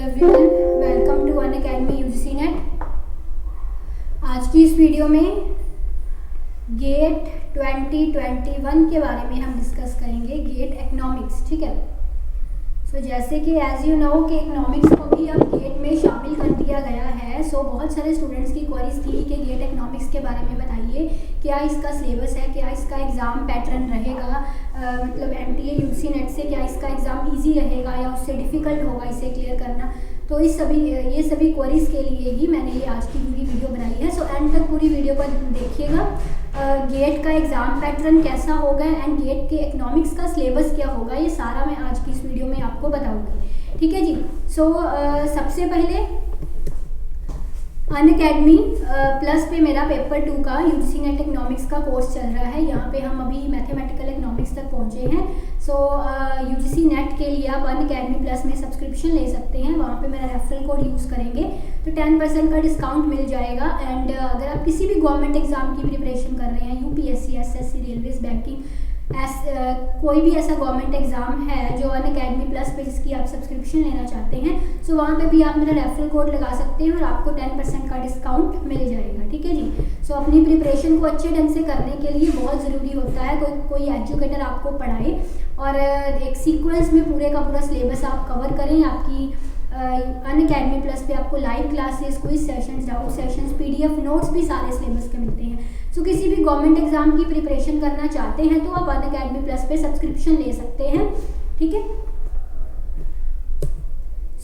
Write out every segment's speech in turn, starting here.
Everyone, welcome to Unacademy UGC NET. आज की इस वीडियो में गेट 2021 के बारे में हम डिस्कस करेंगे, गेट इकोनॉमिक्स। ठीक है। सो जैसे कि एज यू नो कि इकोनॉमिक्स को भी अब गेट में शामिल कर दिया गया है। सो बहुत सारे स्टूडेंट्स की क्वेरीज थी कि गेट इकोनॉमिक्स के बारे में बताइए, क्या इसका सिलेबस है, क्या इसका एग्ज़ाम पैटर्न रहेगा, मतलब एनटीए यूजीसी नेट से क्या इसका एग्ज़ाम इजी रहेगा या उससे डिफ़िकल्ट होगा इसे क्लियर करना। तो ये सभी क्वेरीज के लिए ही मैंने ये आज की पूरी वीडियो बनाई है। सो एंड तक पूरी वीडियो को देखिएगा। गेट का एग्ज़ाम पैटर्न कैसा होगा एंड गेट के इकोनॉमिक्स का सिलेबस क्या होगा, ये सारा मैं आज की इस वीडियो में आपको बताऊंगी। ठीक है जी। सो सबसे पहले अनअकैडमी प्लस पे मेरा पेपर 2 का यूजीसी नेट इकोनॉमिक्स का कोर्स चल रहा है। यहाँ पे हम अभी मैथमेटिकल इकोनॉमिक्स तक पहुँचे हैं। सो यूजीसी नेट के लिए आप अनअकैडमी प्लस में सब्सक्रिप्शन ले सकते हैं। वहाँ पे मेरा रेफरल कोड यूज़ करेंगे तो 10% का डिस्काउंट मिल जाएगा। एंड अगर आप किसी भी गवर्नमेंट एग्जाम की प्रिपरेशन कर रहे हैं, यूपीएससी, एसएससी, रेलवेज, बैंकिंग, कोई भी ऐसा गवर्नमेंट एग्जाम है जो अनअकैडमी प्लस पे जिसकी आप सब्सक्रिप्शन लेना चाहते हैं, सो वहाँ पे भी आप मेरा रेफरल कोड लगा सकते हैं और आपको 10% का डिस्काउंट मिल जाएगा। ठीक है जी। सो अपनी प्रिपरेशन को अच्छे ढंग से करने के लिए बहुत ज़रूरी होता है कोई एजुकेटर आपको पढ़ाए और एक सीक्वेंस में पूरे का पूरा सिलेबस आप कवर करें। आपकी अनअकैडमी प्लस पे आपको live classes, quiz sessions, doubt sessions, PDF notes भी सारे सिलेबस के मिलते हैं। सो किसी भी गवर्नमेंट एग्जाम की प्रिपरेशन करना चाहते हैं तो आप अनअकैडमी प्लस पे सब्सक्रिप्शन ले सकते हैं। ठीक है।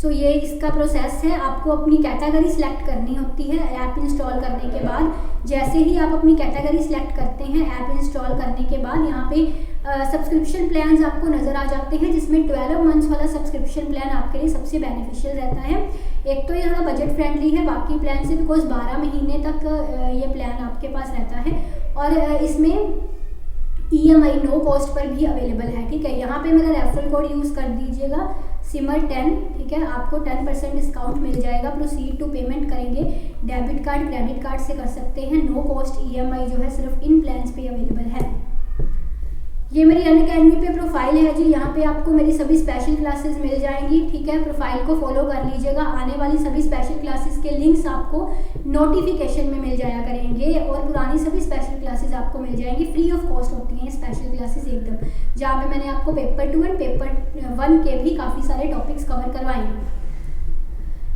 सो ये इसका प्रोसेस है। आपको अपनी कैटेगरी सिलेक्ट करनी होती है ऐप इंस्टॉल करने के बाद। जैसे ही आप अपनी कैटेगरी सिलेक्ट करते हैं ऐप इंस्टॉल करने के बाद यहाँ पे सब्सक्रिप्शन प्लान्स आपको नज़र आ जाते हैं, जिसमें 12 मंथ्स वाला सब्सक्रिप्शन प्लान आपके लिए सबसे बेनिफिशियल रहता है। एक तो ये थोड़ा बजट फ्रेंडली है बाकी प्लान से, बिकॉज 12 महीने तक ये प्लान आपके पास रहता है और इसमें EMI नो कॉस्ट पर भी अवेलेबल है। ठीक है। यहाँ पे मेरा रेफरल कोड यूज़ कर दीजिएगा सिमर10। ठीक है। आपको 10% डिस्काउंट मिल जाएगा। प्रोसीड टू पेमेंट करेंगे डेबिट कार्ड, क्रेडिट कार्ड से कर सकते हैं। नो कॉस्ट EMI जो है सिर्फ इन प्लान्स पे अवेलेबल है। ये मेरी अनअकैडमी पे प्रोफाइल है जी। यहाँ पे आपको मेरी सभी स्पेशल क्लासेस मिल जाएंगी। ठीक है। प्रोफाइल को फॉलो कर लीजिएगा। आने वाली सभी स्पेशल क्लासेस के लिंक्स आपको नोटिफिकेशन में मिल जाया करेंगे और पुरानी सभी स्पेशल क्लासेस आपको मिल जाएंगी। फ्री ऑफ कॉस्ट होती हैं स्पेशल क्लासेस एकदम, जहाँ पे मैंने आपको पेपर 2 एंड पेपर 1 के भी काफ़ी सारे टॉपिक्स कवर करवाए हैं।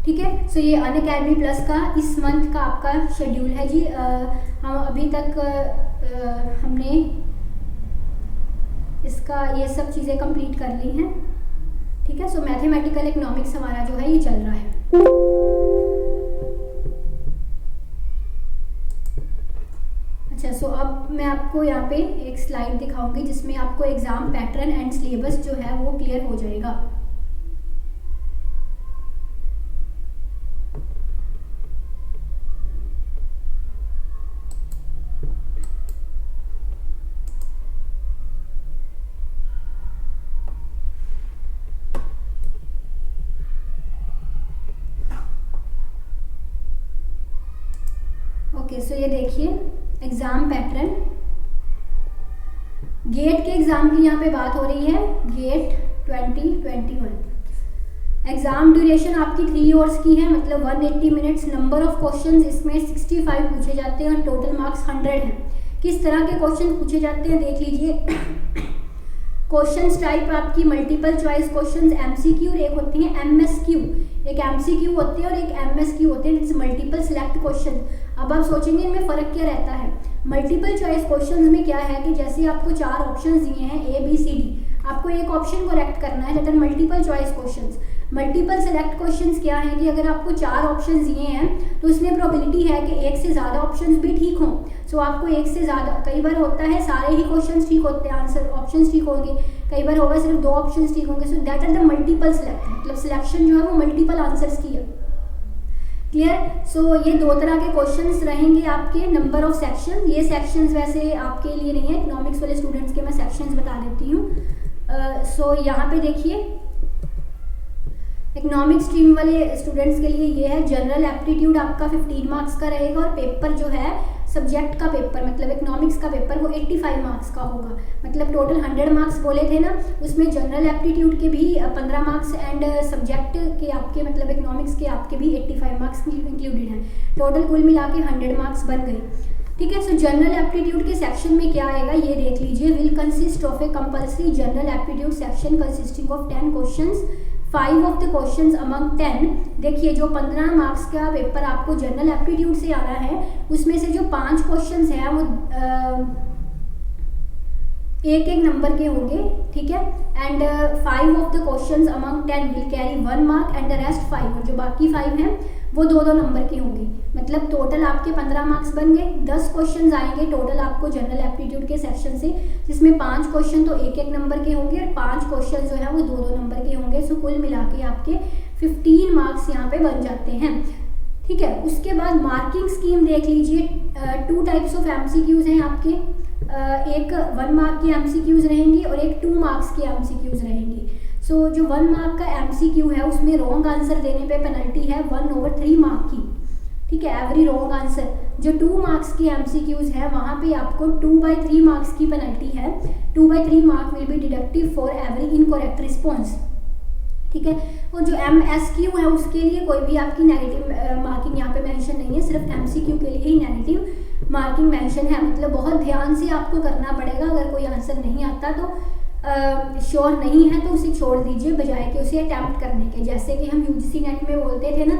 ठीक है। सो ये अनअकैडमी प्लस का इस मंथ का आपका शेड्यूल है जी। हम अभी तक हमने इसका ये सब चीज़ें कंप्लीट कर ली हैं। ठीक है। सो मैथमेटिकल इकोनॉमिक्स हमारा जो है ये चल रहा है। अच्छा, सो अब मैं आपको यहाँ पे एक स्लाइड दिखाऊंगी जिसमें आपको एग्ज़ाम पैटर्न एंड सिलेबस जो है वो क्लियर हो जाएगा। ओके, सो ये देखिए एग्ज़ाम पैटर्न। गेट के एग्ज़ाम की यहाँ पे बात हो रही है, गेट 2021। एग्ज़ाम ड्यूरेशन आपकी 3 आवर्स की है, मतलब 180 मिनट्स। नंबर ऑफ क्वेश्चंस इसमें 65 पूछे जाते हैं और टोटल मार्क्स 100 हैं। किस तरह के क्वेश्चन पूछे जाते हैं देख लीजिए। क्वेश्चंस टाइप आपकी मल्टीपल चॉइस क्वेश्चंस, MCQ, और एक होती हैं MSQ। एक MCQ होते हैं और एक MSQ होते हैं, इट्स मल्टीपल सिलेक्ट क्वेश्चन। अब आप सोचेंगे इनमें फ़र्क क्या रहता है। मल्टीपल चॉइस क्वेश्चंस में क्या है कि जैसे आपको 4 ऑप्शंस दिए हैं ABCD, आपको एक ऑप्शन को करेक्ट करना है, that are multiple choice questions. Multiple select questions क्या है कि अगर आपको 4 ऑप्शंस दिए हैं तो इसमें प्रोबेबिलिटी है कि एक से ज़्यादा ऑप्शंस भी ठीक हों। सो आपको एक से ज़्यादा, कई बार होता है सारे ही क्वेश्चंस ठीक होते हैं, आंसर ऑप्शंस ठीक होंगे, कई बार होगा सिर्फ 2 ऑप्शंस ठीक होंगे। So that are the multiple select, मतलब सिलेक्शन जो है वो मल्टीपल आंसर्स की है। क्लियर। सो ये 2 तरह के क्वेश्चंस रहेंगे आपके। नंबर ऑफ सेक्शन, ये सेक्शंस वैसे आपके लिए नहीं है, इकोनॉमिक्स वाले स्टूडेंट्स के मैं सेक्शंस बता देती हूँ। सो यहाँ पे देखिए इकोनॉमिक्स स्ट्रीम वाले स्टूडेंट्स के लिए ये है जनरल एप्टीट्यूड आपका 15 मार्क्स का रहेगा और पेपर जो है सब्जेक्ट का पेपर मतलब इकोनॉमिक्स का पेपर वो 85 मार्क्स का होगा। मतलब टोटल 100 मार्क्स बोले थे ना, उसमें जनरल एप्टीट्यूड के भी 15 मार्क्स एंड सब्जेक्ट के आपके मतलब इकोनॉमिक्स के आपके भी 85 मार्क्स इंक्लूडेड हैं। टोटल कुल मिला के 100 मार्क्स बन गए। ठीक है, सो जनरल एप्टीट्यूड के सेक्शन में क्या आएगा ये देख लीजिए। Will consist of A compulsory general aptitude section consisting of 10 questions, 5 of the questions among 10। देखिए जो 15 मार्क्स का पेपर आपको जनरल एप्टीट्यूड से आ रहा है, उसमें से जो 5 क्वेश्चंस हैं वो एक एक नंबर के होंगे। ठीक है, and 5 of the questions among 10 will carry 1 mark and the rest 5, और जो बाकी 5 हैं वो 2-2 नंबर के होंगे। मतलब टोटल आपके 15 मार्क्स बन गए। 10 क्वेश्चन आएंगे टोटल आपको जनरल एप्टीट्यूड के सेक्शन से, जिसमें 5 क्वेश्चन तो 1-1 नंबर के होंगे और 5 क्वेश्चन जो है वो 2-2 नंबर के होंगे। सो कुल मिला के आपके 15 मार्क्स यहाँ पे बन जाते हैं। ठीक है, उसके बाद मार्किंग स्कीम देख लीजिए। 2 टाइप्स ऑफ MCQs हैं आपके, एक 1 मार्क की MCQs रहेंगी और एक 2 मार्क्स की MCQs रहेंगी। सो जो 1 मार्क का MCQ है उसमें रॉन्ग आंसर देने पे पेनल्टी है 1/3 मार्क की। ठीक है, एवरी रॉन्ग आंसर। जो 2 मार्क्स की MCQs है वहाँ पे आपको 2/3 मार्क्स की पेनल्टी है। 2/3 mark will be deductive for every incorrect response. ठीक है, और जो MSQ है उसके लिए कोई भी आपकी नेगेटिव मार्किंग यहाँ पे मेंशन नहीं है, सिर्फ MCQ के लिए ही नेगेटिव मार्किंग मेंशन है। मतलब बहुत ध्यान से आपको करना पड़ेगा। अगर कोई आंसर नहीं आता तो श्योर नहीं है तो उसे छोड़ दीजिए, बजाय कि उसे अटैम्प्ट करने के। जैसे कि हम UGC नेट में बोलते थे ना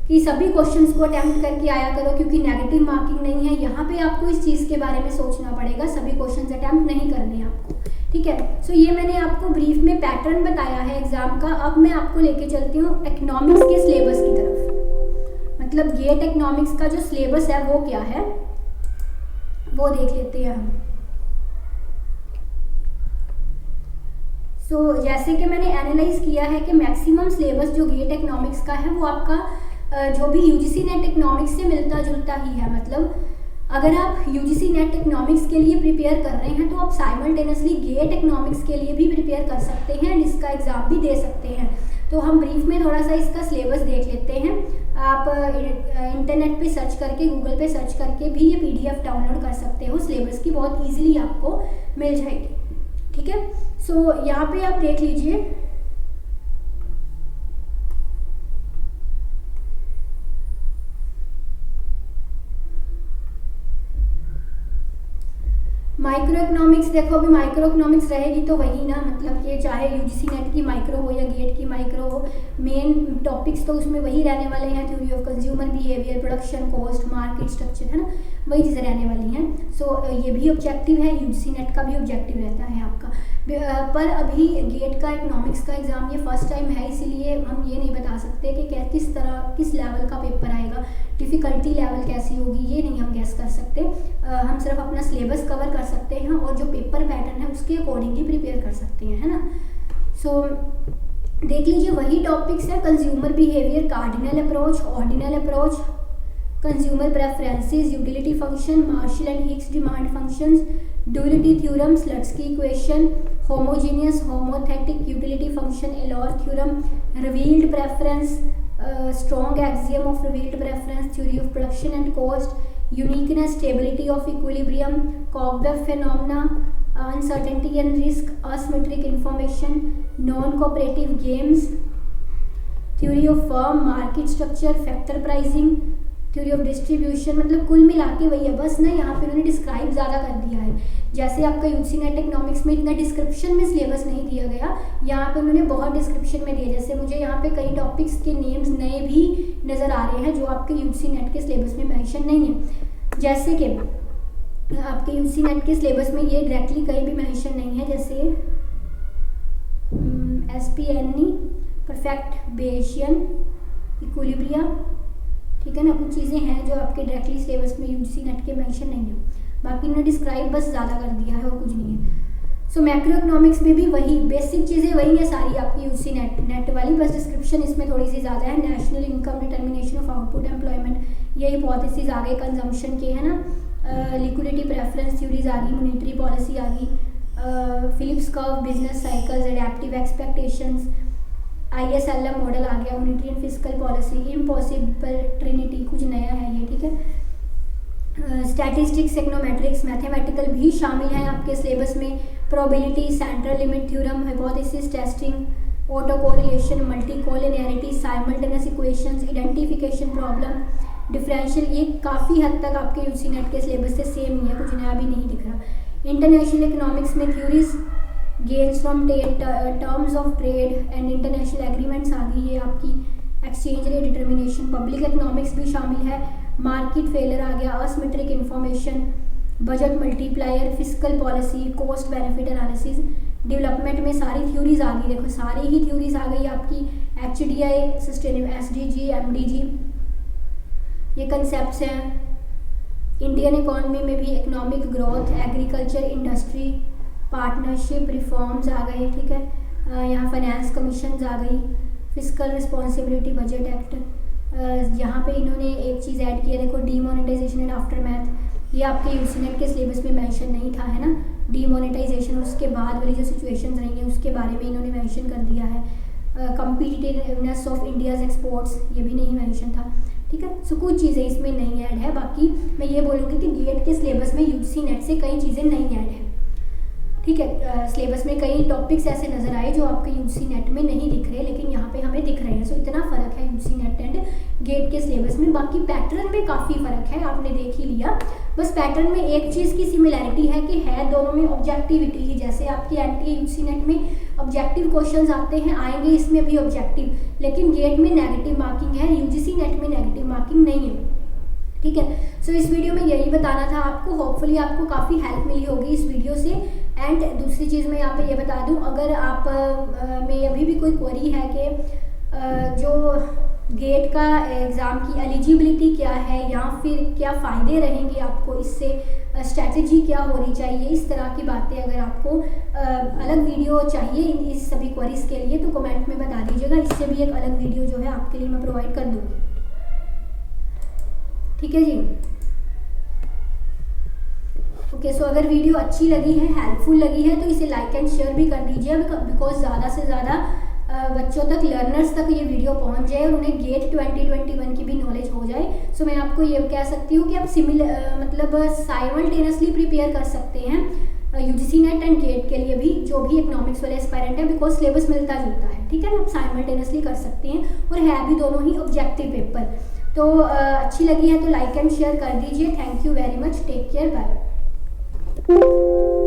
कि सभी क्वेश्चंस को अटैम्प्ट करके आया करो क्योंकि नेगेटिव मार्किंग नहीं है। यहाँ पे आपको इस चीज़ के बारे में सोचना पड़ेगा, सभी क्वेश्चंस अटैम्प्ट नहीं करने आपको। ठीक है, सो ये मैंने आपको ब्रीफ में पैटर्न बताया है एग्जाम का। अब मैं आपको लेके चलती हूँ इकोनॉमिक्स के सिलेबस की तरफ। मतलब गेट इकोनॉमिक्स का जो सिलेबस है वो क्या है वो देख लेते हैं हम। सो जैसे कि मैंने एनालाइज किया है कि मैक्सिमम सिलेबस जो गेट इकोनॉमिक्स का है वो आपका जो भी UGC नेट इकोनॉमिक्स से मिलता जुलता ही है। मतलब अगर आप UGC नेट इकोनॉमिक्स के लिए प्रिपेयर कर रहे हैं तो आप साइमल्टेनियसली गेट इकोनॉमिक्स के लिए भी प्रिपेयर कर सकते हैं एंड इसका एग्ज़ाम भी दे सकते हैं। तो हम ब्रीफ में थोड़ा सा इसका सिलेबस देख लेते हैं। आप इंटरनेट पे सर्च करके, गूगल पे सर्च करके भी ये PDF डाउनलोड कर सकते हो। सिलेबस की बहुत ईजिली आपको मिल जाएगी। ठीक है, सो यहाँ पे आप देख लीजिए। माइक्रो इकोनॉमिक्स देखो, अभी माइक्रो इकोनॉमिक्स रहेगी तो वही ना, मतलब कि चाहे UGC नेट की माइक्रो हो या गेट की माइक्रो हो, मेन टॉपिक्स तो उसमें वही रहने वाले हैं। Theory of consumer behaviour, production cost, market structure, है ना, वही चीज़ें रहने वाली हैं। सो ये भी ऑब्जेक्टिव है, UGC नेट का भी ऑब्जेक्टिव रहता है आपका। पर अभी गेट का इकोनॉमिक्स का एग्ज़ाम ये फर्स्ट टाइम है, इसीलिए हम ये नहीं बता सकते कि क्या किस तरह किस लेवल का पेपर आएगा, डिफ़िकल्टी लेवल कैसी होगी, ये नहीं हम गैस कर सकते। हम सिर्फ अपना सिलेबस कवर कर सकते हैं और जो पेपर पैटर्न है उसके अकॉर्डिंगली प्रिपेयर कर सकते हैं, है ना। सो देख लीजिए वही टॉपिक्स है। Consumer behaviour, cardinal approach, ordinal approach, consumer preferences, utility function, Marshall and Hicks demand functions, duality theorem, Slutsky equation, homogeneous homothetic utility function, Euler theorem, revealed preference, strong axiom of revealed preference, theory of production and cost, uniqueness, stability of equilibrium, Cobweb phenomena, uncertainty and risk, asymmetric information, non-cooperative games, theory of firm, market structure, factor pricing, theory of distribution। मतलब कुल मिला के वही है, बस ना यहाँ पे उन्होंने डिस्क्राइब ज़्यादा कर दिया है। जैसे आपका UGC नेट इकोनॉमिक्स में इतना डिस्क्रिप्शन में सिलेबस नहीं दिया गया, यहाँ पे उन्होंने बहुत डिस्क्रिप्शन में दिया। जैसे मुझे यहाँ पे कई टॉपिक्स के नेम्स नए भी नज़र आ रहे हैं जो आपके UGC नेट के सिलेबस में मेंशन नहीं है। जैसे कि आपके UGC नेट के सिलेबस में ये डायरेक्टली कहीं भी मेंशन नहीं है। जैसे SPNE, परफेक्ट बेशियन इक्विलिब्रिया, ठीक है ना, कुछ चीज़ें हैं जो आपके डायरेक्टली सिलेबस में UGC नेट के मेंशन नहीं है। बाकी उन्होंने डिस्क्राइब बस ज़्यादा कर दिया है और कुछ नहीं है। सो मैक्रो इकोनॉमिक्स में भी वही बेसिक चीज़ें वही है सारी आपकी UGC नेट वाली, बस डिस्क्रिप्शन इसमें थोड़ी सी ज़्यादा है। National income, determination of output employment, ये हिपोथेसिस आ गए कंजम्पशन के, है ना। लिक्विडिटी प्रेफरेंस थ्योरीज आ गई, मॉनेटरी पॉलिसी आ गई, Phillips curve, business cycles, adaptive expectations, ISLM model आ गया, monetary and fiscal policy, impossible trinity, कुछ नया है ये, ठीक है। स्टैटिस्टिक्स, इकोनोमेट्रिक्स, मैथमेटिकल भी शामिल हैं आपके सिलेबस में। Probability, central limit theorem, hypothesis testing, auto correlation, multi collinearity, simultaneous equations, identification problem, differential, ये काफ़ी हद तक आपके यूजी नेट के सिलेबस से सेम ही है, कुछ नया भी नहीं दिख रहा। इंटरनेशनल इकोनॉमिक्स में theories, gains from terms of trade and international agreements आ गई है आपकी। Exchange rate determination, public economics भी शामिल है। मार्केट फेलर आ गया, asymmetric information, budget multiplier, fiscal policy, cost benefit analysis. Development में सारी थ्योरीज आ गई, देखो सारी ही थ्योरीज आ गई आपकी। HDI, सस्टेनेबल, SDG, MDG, ये कंसेप्ट हैं। इंडियन इकोनॉमी में भी economic growth, agriculture, industry, partnership, reforms आ गए, ठीक है। यहाँ फाइनेंस कमीशन आ गई, फिस्कल रिस्पॉन्सिबिलिटी, बजट एक्ट। यहाँ पे इन्होंने एक चीज़ ऐड की है, देखो डीमोनेटाइजेशन एंड आफ्टर मैथ, ये आपके यूजी नेट के सिलेबस में मेंशन नहीं था, है ना। डीमोनेटाइजेशन उसके बाद वाली जो सिचुएशंस रही हैं उसके बारे में इन्होंने मेंशन कर दिया है। कम्पिटिटिवनेस ऑफ इंडियाज एक्सपोर्ट्स, ये भी नहीं मेंशन था, ठीक है। सो कुछ चीज़ें इसमें नहीं ऐड है। बाकी मैं ये बोलूँगी कि गेट के सिलेबस में यूजी नेट से कई चीज़ें नहीं ऐड है, ठीक है। सिलेबस में कई टॉपिक्स ऐसे नज़र आए जो आपके यूजी नेट में नहीं दिख रहे, लेकिन यहाँ पे हमें दिख रहे हैं। सो इतना फ़र्क है यूजी नेट एंड गेट के सिलेबस में। बाकी पैटर्न में काफ़ी फ़र्क है, आपने देख ही लिया। बस पैटर्न में एक चीज़ की सिमिलैरिटी है कि है दोनों में ऑब्जेक्टिविटी ही, जैसे आपकी NTA यूजी नेट में ऑब्जेक्टिव क्वेश्चन आते हैं, आएंगे इसमें भी ऑब्जेक्टिव, लेकिन गेट में नेगेटिव मार्किंग है, UGC नेट में नेगेटिव मार्किंग नहीं है, ठीक है। सो इस वीडियो में यही बताना था आपको। होपफुली आपको काफ़ी हेल्प मिली होगी इस वीडियो से। एंड दूसरी चीज़ मैं यहाँ पे ये बता दूँ, अगर आप में अभी भी कोई क्वेरी है कि जो गेट का एग्ज़ाम की एलिजिबिलिटी क्या है या फिर क्या फ़ायदे रहेंगे आपको इससे, स्ट्रैटेजी क्या होनी चाहिए, इस तरह की बातें अगर आपको अलग वीडियो चाहिए इस सभी क्वेरीज के लिए तो कमेंट में बता दीजिएगा। इससे भी एक अलग वीडियो जो है आपके लिए मैं प्रोवाइड कर दूँगी, ठीक है जी। ओके, सो अगर वीडियो अच्छी लगी है, हेल्पफुल लगी है, तो इसे लाइक एंड शेयर भी कर दीजिए, बिकॉज ज़्यादा से ज़्यादा बच्चों तक, लर्नर्स तक ये वीडियो पहुंच जाए और उन्हें गेट 2021 की भी नॉलेज हो जाए। सो मैं आपको ये कह सकती हूँ कि आप मतलब साइमल्टेनियसली प्रिपेयर कर सकते हैं UGC नेट एंड गेट के लिए भी, जो भी इकोनॉमिक्स वाले एस्पायरेंट है, बिकॉज सिलेबस मिलता जुलता है, ठीक है ना। आप साइमल्टेनियसली कर सकते हैं और है भी दोनों ही ऑब्जेक्टिव पेपर। तो अच्छी लगी है तो लाइक एंड शेयर कर दीजिए। Thank you very much, take care, bye bye.